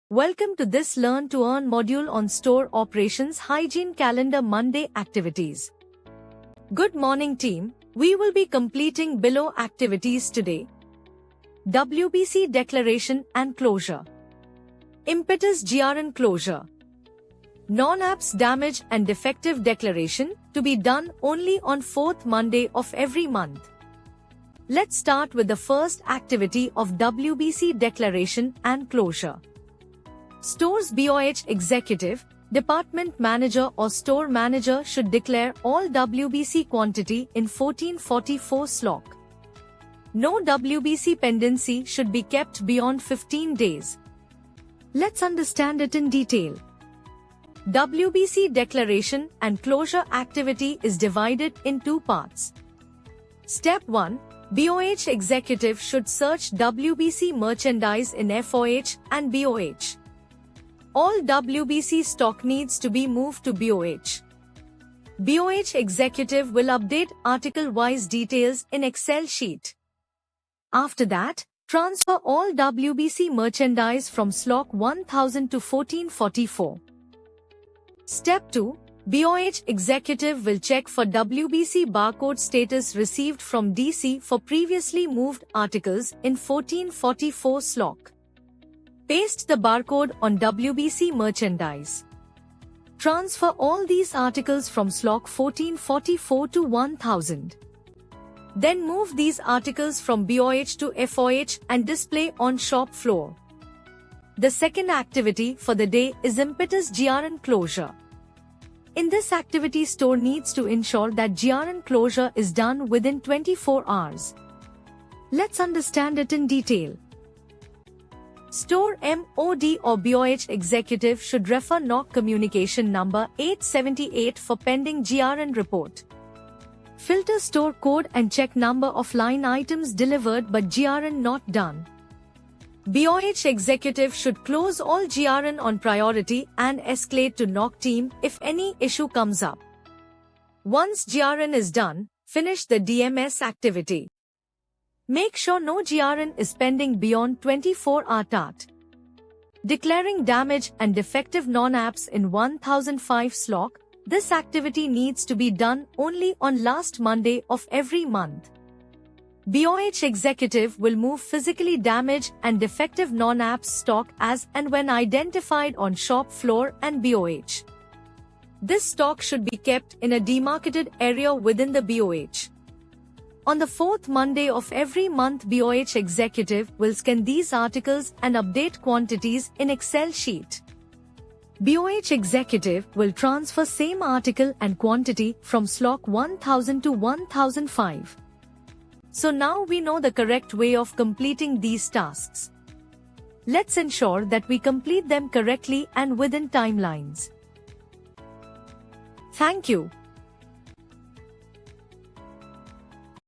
Welcome to this Learn to Earn module on Store Operations Hygiene Calendar Monday activities. Good morning team, we will be completing below activities today. WBC Declaration and Closure. Impetus GRN Closure. Non-apps damage and defective declaration to be done only on 4th Monday of every month. Let's start with the first activity of WBC Declaration and Closure. Store's BOH executive, department manager or store manager should declare all WBC quantity in 1444 SLOC. No WBC pendency should be kept beyond 15 days. Let's understand it in detail. WBC declaration and closure activity is divided in two parts. Step 1. BOH executive should search WBC merchandise in FOH and BOH. All WBC stock needs to be moved to BOH. BOH executive will update article-wise details in Excel sheet. After that, transfer all WBC merchandise from SLOC 1000 to 1444. Step 2. BOH executive will check for WBC barcode status received from DC for previously moved articles in 1444 SLOC. Paste the barcode on WBC merchandise. Transfer all these articles from SLOC 1444 to 1000. Then move these articles from BOH to FOH and display on shop floor. The second activity for the day is Impetus GRN Closure. In this activity, store needs to ensure that GRN closure is done within 24 hours. Let's understand it in detail. Store MOD or BOH executive should refer NOC communication number 878 for pending GRN report. Filter store code and check number of line items delivered but GRN not done. BOH executive should close all GRN on priority and escalate to NOC team if any issue comes up. Once GRN is done, finish the DMS activity. Make sure no GRN is pending beyond 24-hour TAT. Declaring damage and defective non-apps in 1005 SLOC, this activity needs to be done only on last Monday of every month. BOH executive will move physically damaged and defective non-apps stock as and when identified on shop floor and BOH. This stock should be kept in a demarcated area within the BOH. On the 4th Monday of every month, BOH executive will scan these articles and update quantities in Excel sheet. BOH executive will transfer same article and quantity from SLOC 1000 to 1005. So now we know the correct way of completing these tasks. Let's ensure that we complete them correctly and within timelines. Thank you.